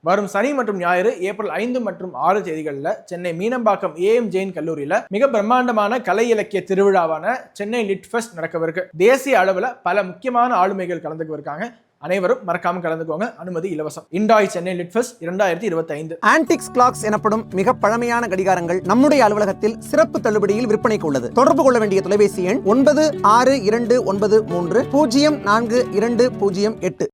வரும் சனி மற்றும் ஞாயிறு ஏப்ரல் 5 மற்றும் 6 தேதிகளில் சென்னை மீனம்பாக்கம் ஏஎம் ஜெயின் கல்லூரியில மிக பிரம்மாண்டமான கலை இலக்கிய திருவிழாவான சென்னை லிட் ஃபெஸ்ட் நடக்கவிருக்கு. தேசிய அளவில் பல முக்கியமான ஆளுமைகள் கலந்துக்குவதற்காக அனைவரும் மறக்காம கலந்துக்கோங்க. அனுமதி இலவசம். இண்டாய் Chennai lit fest 2025. Antique clocks எனப்படும் மிக பழமையான கடிகாரங்கள் நம்முடைய அலுவலகத்தில் சிறப்பு தள்ளுபடியில் விற்பனைக்கு உள்ளது. தொடர்பு கொள்ள வேண்டிய தொலைபேசி எண் 9629304208.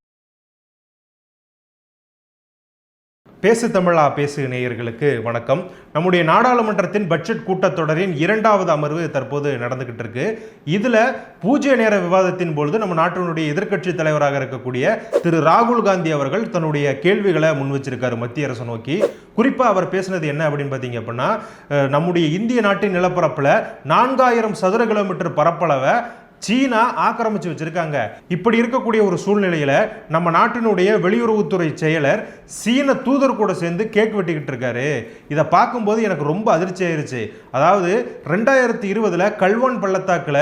பேசு தமிழா பேசு நேயர்களுக்கு வணக்கம். நம்முடைய நாடாளுமன்றத்தின் பட்ஜெட் கூட்டத்தொடரின் 2வது அமர்வு தற்போது நடந்துகிட்டு இருக்கு. இதுல பூஜ்ய நேர விவாதத்தின் பொழுது நம்ம நாட்டினுடைய எதிர்க்கட்சி தலைவராக இருக்கக்கூடிய திரு ராகுல் காந்தி அவர்கள் தன்னுடைய கேள்விகளை முன் வச்சிருக்காரு மத்திய அரசு நோக்கி. குறிப்பா அவர் பேசினது என்ன அப்படின்னு பாத்தீங்க அப்படின்னா, நம்முடைய இந்திய நாட்டின் நிலப்பரப்புல 4000 சதுர கிலோமீட்டர் பரப்பளவை சீனா ஆக்கிரமிச்சு வச்சிருக்காங்க. இப்படி இருக்கக்கூடிய ஒரு சூழ்நிலையில நம்ம நாட்டினுடைய வெளியுறவுத்துறை செயலர் சீன தூதர் கூட சேர்ந்து கேக் வெட்டிக்கிட்டு இருக்காரு. இதை பார்க்கும்போது எனக்கு ரொம்ப அதிர்ச்சி ஆயிருச்சு. அதாவது 2020 கல்வான் பள்ளத்தாக்குல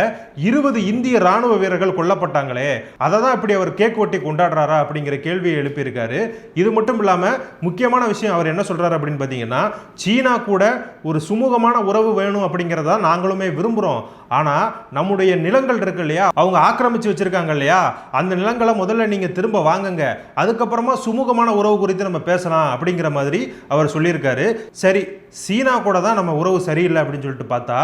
20 இந்திய ராணுவ வீரர்கள் கொல்லப்பட்டாங்களே, அதை தான் இப்படி அவர் கேக் வெட்டி கொண்டாடுறாரா அப்படிங்கிற கேள்வியை எழுப்பியிருக்காரு. இது மட்டும் இல்லாம முக்கியமான விஷயம் அவர் என்ன சொல்றாரு அப்படின்னு பாத்தீங்கன்னா, சீனா கூட ஒரு சுமூகமான உறவு வேணும் அப்படிங்கிறதா நாங்களுமே விரும்புறோம். ஆனா நம்முடைய நிலங்கள் இருக்கு இல்லையா, அவங்க ஆக்கிரமிச்சு வச்சிருக்காங்க இல்லையா, அந்த நிலங்களை முதல்ல நீங்க திரும்ப வாங்குங்க, அதுக்கப்புறமா சுமூகமான உறவு குறித்து நம்ம பேசலாம் அப்படிங்கிற மாதிரி அவர் சொல்லியிருக்காரு. சரி, சீனா கூட தான் நம்ம உறவு சரியில்லை அப்படின்னு சொல்லிட்டு பார்த்தா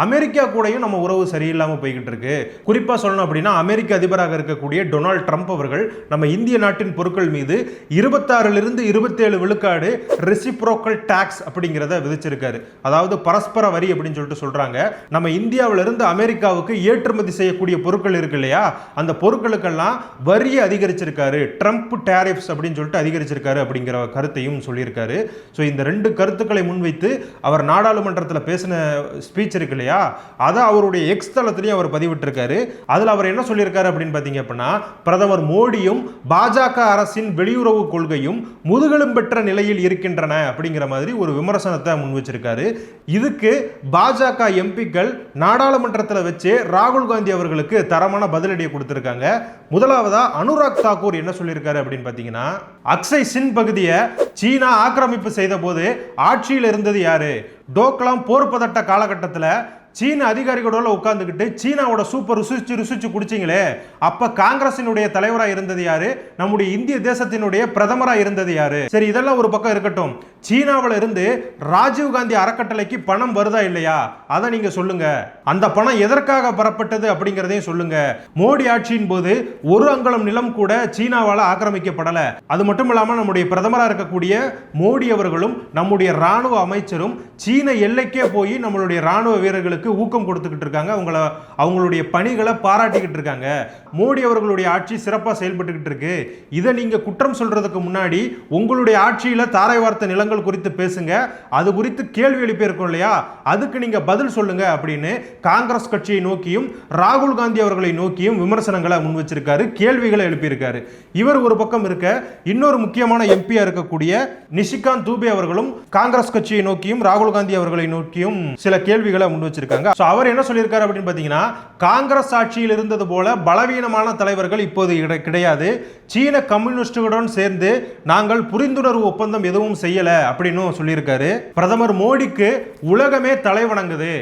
அமெரிக்கா கூடயும் நம்ம உறவு சரியில்லாமல் போய்கிட்டு இருக்கு. குறிப்பாக சொல்லணும் அப்படின்னா, அமெரிக்க அதிபராக இருக்கக்கூடிய டொனால்ட் ட்ரம்ப் அவர்கள் நம்ம இந்திய நாட்டின் பொருட்கள் மீது 26லிருந்து 27 விழுக்காடு ரெசிப்ரோக்கல் டாக்ஸ் அப்படிங்கிறத விதிச்சிருக்காரு. அதாவது பரஸ்பர வரி அப்படின்னு சொல்லிட்டு சொல்றாங்க. நம்ம இந்தியாவிலிருந்து அமெரிக்காவுக்கு ஏற்றுமதி செய்யக்கூடிய பொருட்கள் இருக்கு இல்லையா, அந்த பொருட்களுக்கெல்லாம் வரியை அதிகரிச்சிருக்காரு. ட்ரம்ப் டேரிஃப்ஸ் அப்படின்னு சொல்லிட்டு அதிகரிச்சிருக்காரு அப்படிங்கிற கருத்தையும் சொல்லியிருக்காரு. ஸோ இந்த 2 கருத்துக்களை முன்வைத்து அவர் நாடாளுமன்றத்தில் பேசின ஸ்பீச் இருக்கு இல்லையா, அதை அவருடைய எக்ஸ் தளத்திலையும் அவர் பதிவிட்டிருக்காரு. அதில் அவர் என்ன சொல்லியிருக்காரு அப்படின்னு பார்த்தீங்க அப்படின்னா, பிரதமர் மோடியும் பாஜக அரசின் வெளியுறவு கொள்கையும் முதுகெலும் பெற்ற நிலையில் இருக்கின்றன அப்படிங்கிற மாதிரி ஒரு விமர்சனத்தை முன் வச்சிருக்காரு. இதுக்கு பாஜக எம்பிக்கள் நாடாளுமன்றத்தில் வச்சு ராகுல் காந்தி அவர்களுக்கு தரமான பதிலடியை கொடுத்திருக்காங்க. முதலாவதா அனுராக் தாக்கூர் என்ன சொல்லியிருக்காரு அப்படின்னு பார்த்தீங்கன்னா, அக்ஸை சின் பகுதியை சீனா ஆக்கிரமிப்பு செய்த போது ஆட்சியில் இருந்தது யாரு? டோக்லாம் போர் பதட்ட காலகட்டத்தில் சீன அதிகாரிகளோட உட்கார்ந்துக்கிட்டு சீனாவோட சூப்பர் ருசிச்சு குடிச்சிங்களே, அப்ப காங்கிரசினுடைய தலைவராக இருந்தது யாரு? நம்முடைய இந்திய தேசத்தினுடைய பிரதமராக இருந்தது யாரு? சரி, இதெல்லாம் ஒரு பக்கம் இருக்கட்டும். சீனாவில் இருந்து ராஜீவ் காந்தி அறக்கட்டளைக்கு பணம் வருதா இல்லையா, அதை நீங்க சொல்லுங்க. அந்த பணம் எதற்காக பெறப்பட்டது அப்படிங்கிறதையும் சொல்லுங்க. மோடி ஆட்சியின் போது ஒரு அங்குலம் நிலம் கூட சீனாவால் ஆக்கிரமிக்கப்படல. அது மட்டும் இல்லாம நம்முடைய பிரதமராக இருக்கக்கூடிய மோடி அவர்களும் நம்முடைய ராணுவ அமைச்சரும் சீன எல்லைக்கே போய் நம்மளுடைய ராணுவ வீரர்களுக்கு ஊக்கம் கொடுத்துக்கிட்டு இருக்காங்க. அவங்களுடைய பணிகளை பாராட்டிக்கிட்டு இருக்காங்க. மோடி அவர்களுடைய ஆட்சி சிறப்பாக செயல்பட்டுக்கிட்டு இருக்கு. இதை நீங்க குற்றம் சொல்றதுக்கு முன்னாடி உங்களுடைய ஆட்சியில தாரை வார்த்த நிலங்கள் குறித்து பேசுங்க, அது குறித்து கேள்வி எழுப்பியிருக்கோம் இல்லையா, அதுக்கு நீங்க பதில் சொல்லுங்க அப்படின்னு காங்கிரஸ் கட்சியை நோக்கியும் ராகுல் காந்தி அவர்களை நோக்கியும் விமர்சனங்களை முன் வச்சிருக்காரு, கேள்விகளை எழுப்பியிருக்காரு. இவர் ஒரு பக்கம் இருக்க, இன்னொரு முக்கியமான எம்பியா இருக்கக்கூடிய நிஷிகாந்த் தூபே அவர்களும் காங்கிரஸ் கட்சியை நோக்கியும் ராகுல் காந்தி அவர்களை நோக்கியும் சில கேள்விகளை முன் வச்சிருக்காங்க. அவர் என்ன சொல்லியிருக்காரு அப்படின்னு பாத்தீங்கன்னா, காங்கிரஸ் ஆட்சியில் இருந்தது போல பலவீனமான தலைவர்கள் இப்போது கிடையாது. சீன கம்யூனிஸ்டுடன் சேர்ந்து நாங்கள் புரிந்துணர்வு ஒப்பந்தம் எதுவும் செய்யல அப்படின்னு சொல்லியிருக்காரு. பிரதமர் மோடிக்கு உலகமே தலை வணங்குது.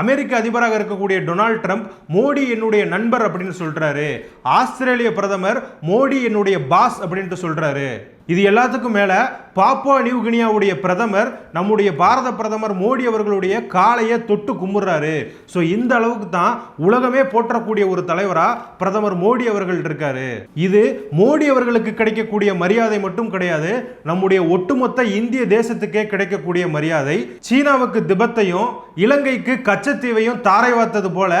அமெரிக்க அதிபராக இருக்கக்கூடிய டொனால்ட் ட்ரம்ப் மோடி என்னுடைய நண்பர் அப்படின்னு சொல்றாரு. ஆஸ்திரேலிய பிரதமர் மோடி என்னுடைய பாஸ் அப்படின்னு சொல்றாரு. இது எல்லாத்துக்கும் மேல பாப்புவா நியூ கினியாவுடைய பிரதமர் நம்முடைய பாரத பிரதமர் மோடி அவர்களுடைய காலையை தொட்டு கும்பிடுறாரு. ஸோ இந்த அளவுக்கு தான் உலகமே போற்றக்கூடிய ஒரு தலைவரா பிரதமர் மோடி அவர்கள் இருக்காரு. இது மோடி அவர்களுக்கு கிடைக்கக்கூடிய மரியாதை மட்டும் கிடையாது, நம்முடைய ஒட்டுமொத்த இந்திய தேசத்துக்கே கிடைக்கக்கூடிய மரியாதை. சீனாவுக்கு திபெத்தையும் இலங்கைக்கு கச்சத்தீவையும் தாரை வார்த்தது போல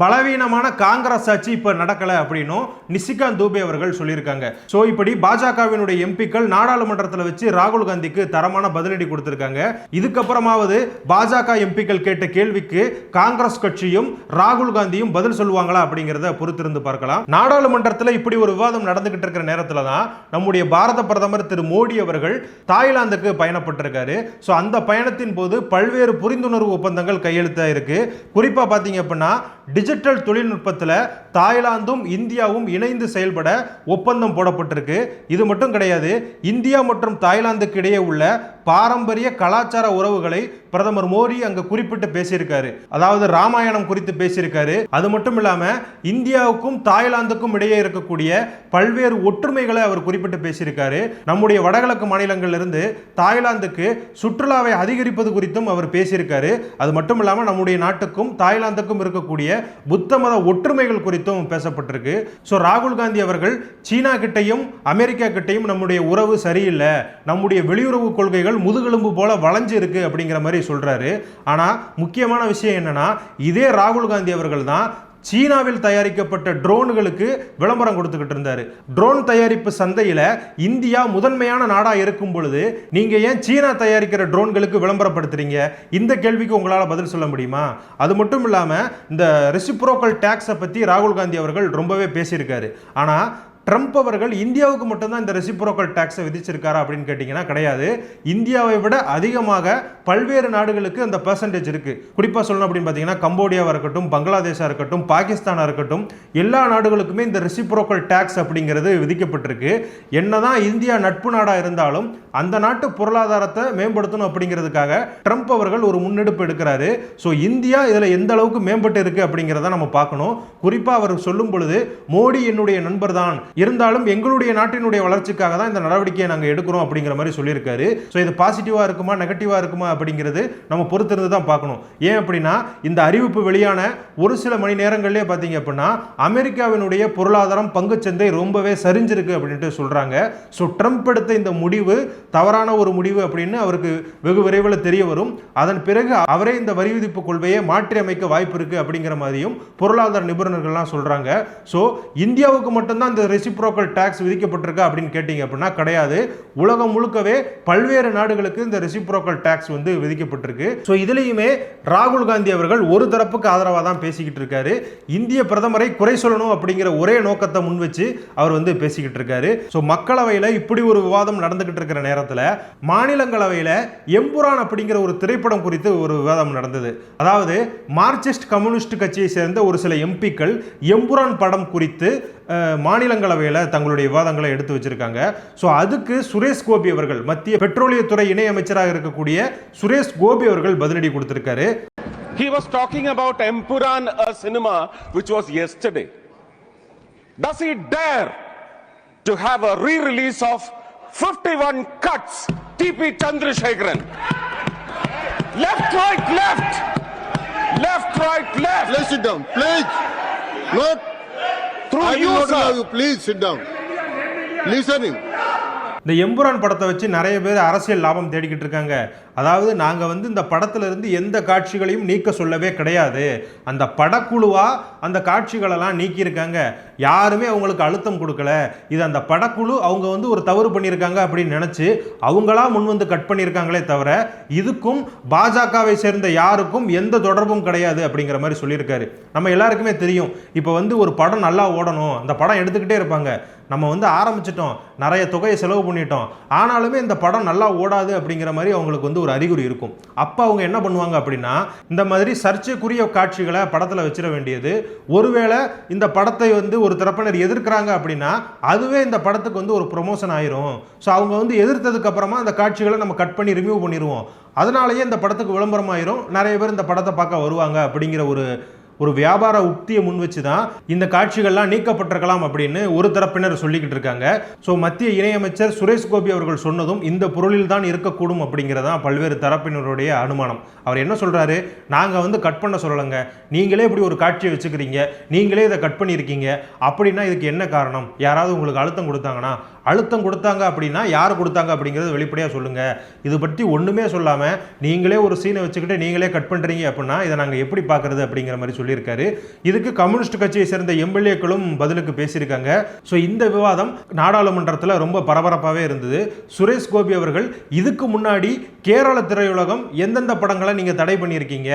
பலவீனமான காங்கிரஸ் ஆட்சி இப்ப நடக்கல அப்படின்னும் நிஷிகாந்த் தூபே அவர்கள் சொல்லியிருக்காங்க. ஸோ இப்படி பாஜகவினுடைய எம்பிக்கள் நாடாளுமன்றத்தில் வச்சு ராகுல் காந்திக்கு தரமான பதிலடி கொடுத்திருக்காங்க. இதுக்கப்புறமாவது பாஜக எம்பிக்கள் கேட்ட கேள்விக்கு காங்கிரஸ் கட்சியும் ராகுல் காந்தியும் பதில் சொல்லுவாங்களா அப்படிங்கிறத பொறுத்திருந்து பார்க்கலாம். நாடாளுமன்றத்தில் இப்படி ஒரு விவாதம் நடந்துகிட்டு இருக்கிற நேரத்தில் தான் நம்முடைய பாரத பிரதமர் திரு மோடி அவர்கள் தாய்லாந்துக்கு பயணப்பட்டிருக்காரு. ஸோ அந்த பயணத்தின் போது பல்வேறு புரிந்துணர்வு ஒப்பந்தங்கள் கையெழுத்தாயிருக்கு. குறிப்பா பாத்தீங்க அப்படின்னா, டிஜிட்டல் தொழில்நுட்பத்தில் தாய்லாந்தும் இந்தியாவும் இணைந்து செயல்பட ஒப்பந்தம் போடப்பட்டிருக்கு. இது மட்டும் கிடையாது, இந்தியா மற்றும் தாய்லாந்து தாய்லாந்துக்கு இடையே உள்ள பாரம்பரிய கலாச்சார உறவுகளை பிரதமர் மோடி அங்க குறிப்பிட்டு பேசியிருக்காரு. அதாவது ராமாயணம் குறித்து பேசியிருக்காரு. அது மட்டும் இல்லாம இந்தியாவுக்கும் தாய்லாந்துக்கும் இடையே இருக்கக்கூடிய பல்வேறு ஒற்றுமைகளை அவர் குறிப்பிட்டு பேசியிருக்காரு. நம்முடைய வடகிழக்கு மாநிலங்களில் இருந்து தாய்லாந்துக்கு சுற்றுலாவை அதிகரிப்பது குறித்தும் அவர் பேசியிருக்காரு. அது மட்டும் இல்லாம நம்முடைய நாட்டுக்கும் தாய்லாந்துக்கும் இருக்கக்கூடிய புத்த மத ஒற்றுமைகள் குறித்தும் பேசப்பட்டிருக்கு. ஸோ ராகுல் காந்தி அவர்கள் சீனா கிட்டையும் அமெரிக்கா கிட்டையும் நம்முடைய உறவு சரியில்லை, நம்முடைய வெளியுறவு கொள்கைகள் முதுகெலும்பு போல வளைஞ்சு இருக்கு அப்படிங்கிற மாதிரி சொல்றாரு. ஆனா முக்கியமான விஷயம் என்னன்னா, இதே ராகுல் காந்தி அவர்கள் தான் சீனாவில் தயாரிக்கப்பட்ட ட்ரோன்களுக்கு விளம்பரம் கொடுத்துக்கிட்டு இருந்தாரு. ட்ரோன் தயாரிப்பு சந்தையில இந்தியா முதன்மையான நாடா இருக்கும் பொழுது நீங்க ஏன் சீனா தயாரிக்கிற ட்ரோன்களுக்கு விளம்பரப்படுத்துறீங்க? இந்த கேள்விக்கு உங்களால பதில் சொல்ல முடியுமா? அது மட்டும் இல்லாம இந்த ரெசிப்ரோக்கல் டாக்ஸை பத்தி ராகுல் காந்தி அவர்கள் ரொம்பவே பேசியிருக்காரு. ஆனா ட்ரம்ப் அவர்கள் இந்தியாவுக்கு மட்டும்தான் இந்த ரெசிப்ரோக்கல் டாக்ஸை விதிச்சிருக்காரா அப்படின்னு கேட்டிங்கன்னா கிடையாது. இந்தியாவை விட அதிகமாக பல்வேறு நாடுகளுக்கு அந்த பெர்சன்டேஜ் இருக்கு. குறிப்பாக சொல்லணும் அப்படின்னு பார்த்தீங்கன்னா கம்போடியாவாக இருக்கட்டும், பங்களாதேஷாக இருக்கட்டும், பாகிஸ்தானாக இருக்கட்டும், எல்லா நாடுகளுக்குமே இந்த ரெசிப்ரோக்கல் டாக்ஸ் அப்படிங்கிறது விதிக்கப்பட்டிருக்கு. என்னதான் இந்தியா நட்பு நாடாக இருந்தாலும் அந்த நாட்டு பொருளாதாரத்தை மேம்படுத்தணும் அப்படிங்கிறதுக்காக ட்ரம்ப் அவர்கள் ஒரு முன்னெடுப்பு எடுக்கிறாரு. ஸோ இந்தியா இதில் எந்த அளவுக்கு மேம்பட்டு இருக்கு அப்படிங்கிறத நம்ம பார்க்கணும். குறிப்பாக அவர் சொல்லும் பொழுது மோடி என்னுடைய நண்பர் தான், இருந்தாலும் எங்களுடைய நாட்டினுடைய வளர்ச்சிக்காக தான் இந்த நடவடிக்கையை நாங்கள் எடுக்கிறோம் அப்படிங்கிற மாதிரி சொல்லியிருக்காரு. ஸோ இது பாசிட்டிவாக இருக்குமா நெகட்டிவாக இருக்குமா அப்படிங்கிறது நம்ம பொறுத்திருந்து தான் பார்க்கணும். ஏன் அப்படின்னா இந்த அறிவிப்பு வெளியான ஒரு சில மணி நேரங்களிலே பார்த்தீங்க அப்படின்னா அமெரிக்காவினுடைய பொருளாதாரம் பங்குச்சந்தை ரொம்பவே சரிஞ்சிருக்கு அப்படின்ட்டு சொல்றாங்க. ஸோ ட்ரம்ப் எடுத்த இந்த முடிவு தவறான ஒரு முடிவு அப்படின்னு அவருக்கு வெகு விரைவில் தெரிய வரும். அதன் பிறகு அவரே இந்த வரி விதிப்பு கொள்கையை மாற்றி அமைக்க வாய்ப்பு இருக்கு அப்படிங்கிற மாதிரியும் பொருளாதார நிபுணர்கள்லாம் சொல்றாங்க. ஸோ இந்தியாவுக்கு மட்டும்தான் இந்த ரெசிப்ரோக்கல் டாக்ஸ் விதிக்கப்பட்டிருக்கா அப்படின்னு கேட்டீங்க அப்படின்னா கிடையாது. உலகம் முழுக்கவே பல்வேறு நாடுகளுக்கு இந்த ரெசிப்ரோக்கல் டாக்ஸ் வந்து விதிக்கப்பட்டிருக்கு. ஸோ இதுலயுமே ராகுல் காந்தி அவர்கள் ஒரு தரப்புக்கு ஆதரவாக தான் பேசிக்கிட்டு இருக்காரு. இந்திய பிரதமரை குறை சொல்லணும் அப்படிங்கிற ஒரே நோக்கத்தை முன் வச்சு அவர் வந்து பேசிக்கிட்டு இருக்காரு. ஸோ மக்களவையில் இப்படி ஒரு விவாதம் நடந்துகிட்டு இருக்கிற நேரத்தில் மாநிலங்களவையில் எம்புரான் அப்படிங்கிற ஒரு திரைப்படம் குறித்து ஒரு விவாதம் நடந்தது. அதாவது மார்க்சிஸ்ட் கம்யூனிஸ்ட் கட்சியை சேர்ந்த ஒரு சில எம்பிக்கள் எம்புரான் படம் குறித்து மாநிலங்களவையில் தங்களுடைய விவாதங்களை எடுத்து வச்சிருக்காங்க. ஸோ அதுக்கு சுரேஷ் கோபி அவர்கள், மத்திய பெட்ரோலியத்துறை இணை அமைச்சராக இருக்கக்கூடிய சுரேஷ் கோபி அவர்கள் பதிலடி கொடுத்திருக்காரு. He was talking about Empuran, a cinema which was yesterday. Does he dare to have a re-release of 51 cuts? TP Chandrasekharan. Left, right, left. Left, right, left. Please sit down. Please. Not. Through I you, will not sir. allow you. Please sit down. Listening. இந்த எம்புரான் படத்தை வச்சு நிறைய பேர் அரசியல் லாபம் தேடிக்கிட்டு இருக்காங்க. அதாவது நாங்கள் வந்து இந்த படத்துல இருந்து எந்த காட்சிகளையும் நீக்க சொல்லவே கிடையாது, அந்த படக்குழுவா அந்த காட்சிகளெல்லாம் நீக்கியிருக்காங்க, யாருமே அவங்களுக்கு அழுத்தம் கொடுக்கல, இது அந்த படக்குழு அவங்க வந்து ஒரு தவறு பண்ணியிருக்காங்க அப்படின்னு நினச்சி அவங்களா முன் வந்து கட் பண்ணியிருக்காங்களே தவிர இதுக்கும் பாஜகவை சேர்ந்த யாருக்கும் எந்த தொடர்பும் கிடையாது அப்படிங்கிற மாதிரி சொல்லியிருக்காரு. நம்ம எல்லாருக்குமே தெரியும், இப்போ வந்து ஒரு படம் நல்லா ஓடணும், அந்த படம் எடுத்துக்கிட்டே இருப்பாங்க, நம்ம வந்து ஆரம்பிச்சிட்டோம், நிறைய தொகையை செலவு பண்ணிட்டோம், ஆனாலுமே இந்த படம் நல்லா ஓடாது அப்படிங்கிற மாதிரி அவங்களுக்கு வந்து ஒரு அறிகுறி இருக்கும். அப்போ அவங்க என்ன பண்ணுவாங்க அப்படின்னா இந்த மாதிரி சர்ச்சைக்குரிய காட்சிகளை படத்தில் வச்சிட வேண்டியது. ஒருவேளை இந்த படத்தை வந்து ஒரு தரப்பினர் எதிர்க்கிறாங்க அப்படின்னா அதுவே இந்த படத்துக்கு வந்து ஒரு ப்ரொமோஷன் ஆயிரும். ஸோ அவங்க வந்து எதிர்த்ததுக்கு அப்புறமா அந்த காட்சிகளை நம்ம கட் பண்ணி ரிமூவ் பண்ணிடுவோம், அதனாலேயே இந்த படத்துக்கு விளம்பரம் ஆயிரும், நிறைய பேர் இந்த படத்தை பார்க்க வருவாங்க அப்படிங்கிற ஒரு வியாபார உக்தியை முன் வச்சு தான் இந்த காட்சிகள்லாம் நீக்கப்பட்டிருக்கலாம் அப்படின்னு ஒரு தரப்பினர் சொல்லிக்கிட்டு இருக்காங்க. ஸோ மத்திய இணையமைச்சர் சுரேஷ் கோபி அவர்கள் சொன்னதும் இந்த பொருளில் தான் இருக்கக்கூடும் அப்படிங்கிறதான் பல்வேறு தரப்பினருடைய அனுமானம். அவர் என்ன சொல்றாரு, நாங்கள் வந்து கட் பண்ண சொல்லலைங்க, நீங்களே இப்படி ஒரு காட்சியை வச்சுக்கிறீங்க, நீங்களே இதை கட் பண்ணியிருக்கீங்க, அப்படின்னா இதுக்கு என்ன காரணம், யாராவது உங்களுக்கு அழுத்தம் கொடுத்தாங்கன்னா, அழுத்தம் கொடுத்தாங்க அப்படின்னா யார் கொடுத்தாங்க அப்படிங்கிறது வெளிப்படையாக சொல்லுங்க, இது பற்றி ஒன்றுமே சொல்லாமல் நீங்களே ஒரு சீனை வச்சுக்கிட்டு நீங்களே கட் பண்ணுறீங்க அப்படின்னா இதை நாங்கள் எப்படி பார்க்கறது அப்படிங்கிற மாதிரி சொல்லியிருக்காரு. இதுக்கு கம்யூனிஸ்ட் கட்சியை சேர்ந்த எம்எல்ஏக்களும் பதிலுக்கு பேசியிருக்காங்க. ஸோ இந்த விவாதம் நாடாளுமன்றத்தில் ரொம்ப பரபரப்பாகவே இருந்தது. சுரேஷ் கோபி அவர்கள் இதுக்கு முன்னாடி கேரள திரையுலகம் எந்தெந்த படங்களை நீங்கள் தடை பண்ணியிருக்கீங்க,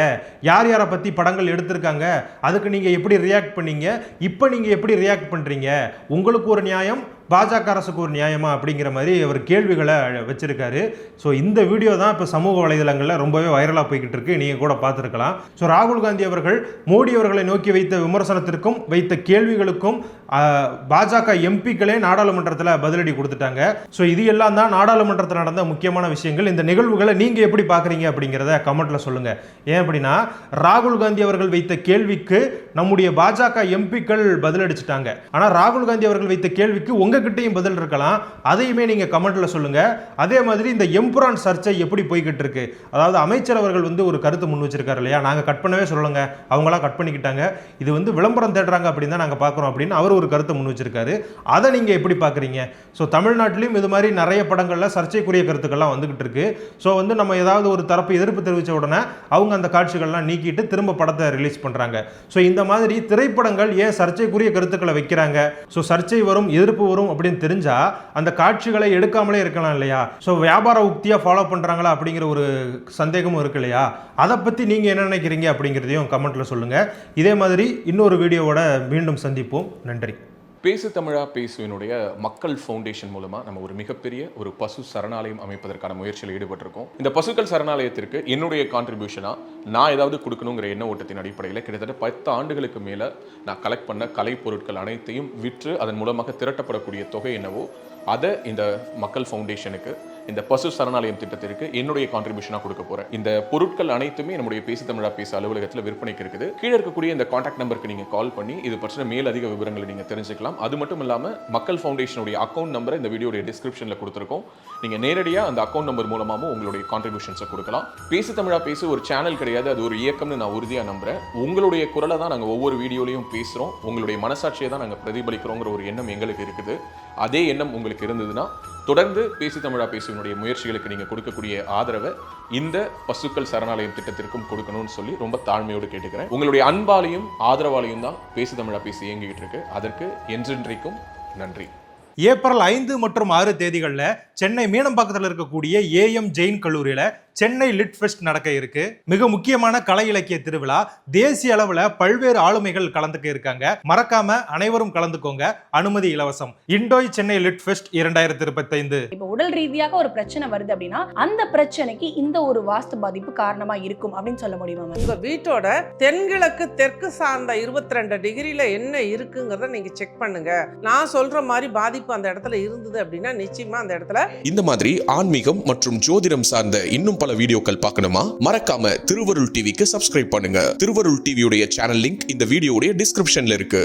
யார் யாரை பற்றி படங்கள் எடுத்திருக்காங்க, அதுக்கு நீங்கள் எப்படி ரியாக்ட் பண்ணீங்க, இப்போ நீங்கள் எப்படி ரியாக்ட் பண்ணுறீங்க, உங்களுக்கு ஒரு நியாயம் பாஜக அரசுக்கு ஒரு நியாயமா அப்படிங்கிற மாதிரி அவர் கேள்விகளை வச்சிருக்காரு. ஸோ இந்த வீடியோ தான் இப்போ சமூக வலைதளங்களில் ரொம்பவே வைரலாக போய்கிட்டு இருக்கு, நீங்கள் கூட பார்த்துருக்கலாம். ஸோ ராகுல் காந்தி அவர்கள் மோடி அவர்களை நோக்கி வைத்த விமர்சனத்திற்கும் வைத்த கேள்விகளுக்கும் பாஜக எம்பிக்களே நாடாளுமன்றத்தில் பதிலடி கொடுத்துட்டாங்க. ஸோ இது எல்லாம் தான் நாடாளுமன்றத்தில் நடந்த முக்கியமான விஷயங்கள். இந்த நிகழ்வுகளை நீங்க எப்படி பாக்குறீங்க அப்படிங்கிறத கமெண்ட்ல சொல்லுங்க. ஏன் அப்படின்னா ராகுல் காந்தி அவர்கள் வைத்த கேள்விக்கு நம்முடைய பாஜக எம்பிக்கள் பதிலடிச்சிட்டாங்க. ஆனா ராகுல் காந்தி அவர்கள் வைத்த கேள்விக்கு உங்ககிட்டயும் பதில் இருக்கலாம், அதையுமே நீங்க கமெண்ட்ல சொல்லுங்க. அதே மாதிரி இந்த எம்புரான் சர்ச்சை எப்படி போய்கிட்டு இருக்கு, அதாவது அமைச்சர் அவர்கள் வந்து ஒரு கருத்து முன் வச்சிருக்காரு இல்லையா, நாங்க கட் பண்ணவே சொல்லுங்க, அவங்களா கட் பண்ணிக்கிட்டாங்க, இது வந்து விளம்பரம் தேடுறாங்க அப்படின்னு தான் நாங்க பாக்குறோம் அப்படின்னு அவர் ஒரு கருத்தை முன் வச்சிருக்காரு. அதை நீங்க எப்படி பாக்குறீங்க? ஸோ தமிழ்நாட்டிலும் இது மாதிரி நிறைய படங்கள்ல சர்ச்சைக்குரிய கருத்துக்கள்லாம் வந்துகிட்டு இருக்கு. ஸோ வந்து நம்ம ஏதாவது ஒரு தரப்பு எதிர்ப்பு தெரிவித்த உடனே அவங்க அந்த காட்சிகள்லாம் நீக்கிட்டு திரும்ப படத்தை ரிலீஸ் பண்றாங்க. ஸோ இந்த மாதிரி திரைப்படங்கள் ஏன் சர்ச்சைக்குரிய கருத்துக்களை வைக்கிறாங்க? ஸோ சர்ச்சை வரும், எதிர்ப்பு வரும் அப்படின்னு தெரிஞ்சா அந்த காட்சிகளை எடுக்காமலே இருக்கலாம் இல்லையா? ஸோ வியாபார உக்தியா ஃபாலோ பண்றாங்களா அப்படிங்கிற ஒரு சந்தேகமும் இருக்கு இல்லையா? அதை பத்தி நீங்க என்ன நினைக்கிறீங்க அப்படிங்கிறதையும் கமெண்ட்ல சொல்லுங்க. இதே மாதிரி இன்னொரு வீடியோவோட மீண்டும் சந்திப்போம். நன்றி. பேசு தமிழா பேசுவினுடைய மக்கள் ஃபவுண்டேஷன் மூலமா நம்ம ஒரு மிகப்பெரிய ஒரு பசு சரணாலயம் அமைப்பதற்கான முயற்சியில் ஈடுபட்டிருக்கோம். இந்த பசுக்கள் சரணாலயத்திற்கு என்னுடைய கான்ட்ரிபியூஷனா நான் ஏதாவது கொடுக்கணுங்கிற எண்ண ஓட்டத்தின் அடிப்படையில் கிட்டத்தட்ட 10 ஆண்டுகளுக்கு மேல நான் கலெக்ட் பண்ண கலை பொருட்கள் அனைத்தையும் விற்று அதன் மூலமாக திரட்டப்படக்கூடிய தொகை என்னவோ அதை இந்த மக்கள் ஃபவுண்டேஷனுக்கு, இந்த பசு சரணாலயம் திட்டத்திற்கு என்னுடைய கான்ட்ரிபியூஷனாக கொடுக்க போறேன். இந்த பொருட்கள் அனைத்துமே நம்முடைய பேசு தமிழா பேச அலுவலகத்தில் விற்பனைக்கு இருக்குது. கீழே இருக்கக்கூடிய இந்த கான்டாக்ட் நம்பருக்கு நீங்க கால் பண்ணி இது பற்றின மேலதிக விவரங்களை நீங்க தெரிஞ்சுக்கலாம். அது மட்டும் இல்லாம மக்கள் ஃபவுண்டேஷனுடைய அக்கௌண்ட் நம்பரை இந்த வீடியோடைய டிஸ்கிரிப்ஷன்ல கொடுத்துருக்கோம். நீங்க நேரடியா அந்த அக்கௌண்ட் நம்பர் மூலமாகவும் உங்களுடைய கான்ட்ரிபியூஷன்ஸை கொடுக்கலாம். பேசு தமிழா பேசு ஒரு சேனல் கிடையாது, அது ஒரு இயக்கம்னு நான் உறுதியா நம்புறேன். உங்களுடைய குரலை தான் நாங்கள் ஒவ்வொரு வீடியோலையும் பேசுறோம், உங்களுடைய மனசாட்சியை தான் நாங்கள் பிரதிபலிக்கிறோங்கிற ஒரு எண்ணம் எங்களுக்கு இருக்குது. அதே எண்ணம் உங்களுக்கு இருந்ததுன்னா தொடர்ந்து பேசு தமிழா பேசுவனுடைய முயற்சிகளுக்கு நீங்க கொடுக்கக்கூடிய ஆதரவை இந்த பசுக்கள் சரணாலயம் திட்டத்திற்கும் கொடுக்கணும்னு சொல்லி ரொம்ப தாழ்மையோடு கேட்டுக்கிறேன். உங்களுடைய அன்பாலையும் ஆதரவாலையும் தான் பேசு தமிழா பேசி இயங்கிட்டு இருக்கு. அதற்கு என்றென்றைக்கும் நன்றி. ஏப்ரல் 5 மற்றும் 6 தேதிகளில் சென்னை மீனம்பாக்கத்தில் இருக்கக்கூடிய ஏஎம் ஜெயின் கல்லூரியில் சென்னை லிட் ஃபெஸ்ட் நடக்க இருக்கு. மிக முக்கியமான கலை இலக்கிய திருவிழா. தேசிய அளவில் பல்வேறு ஆளுமைகள் கலந்துக்க இருக்காங்க. மறக்காம அனைவரும் கலந்துக்கோங்க. அனுமதி இலவசம். இண்டோய் சென்னை லிட் ஃபெஸ்ட் 2025. இப்போ உடல் ரீதியாக ஒரு பிரச்சனை வருது அப்படின்னா அந்த பிரச்சனைக்கு இந்த ஒரு வாஸ்து பாதிப்பு காரணமா இருக்கும் அப்படின்னு சொல்ல முடியுமா? உங்க வீட்டோட தென்கிழக்கு தெற்கு சார்ந்த 22 டிகிரில என்ன இருக்குங்கிறத நீங்க செக் பண்ணுங்க. நான் சொல்ற மாதிரி பாதிப்பு அந்த இடத்துல இருந்தது அப்படின்னா நிச்சயமா அந்த இடத்துல இந்த மாதிரி ஆன்மீகம் மற்றும் ஜோதிடம் சார்ந்த இன்னும் பல வீடியோக்கள் பார்க்கணுமா? மறக்காம திருவருள் டிவிக்கு சப்ஸ்கிரைப் பண்ணுங்க. திருவருள் டிவியுடைய சேனல் லிங்க் இந்த வீடியோடைய டிஸ்கிரிப்ஷன்ல இருக்கு.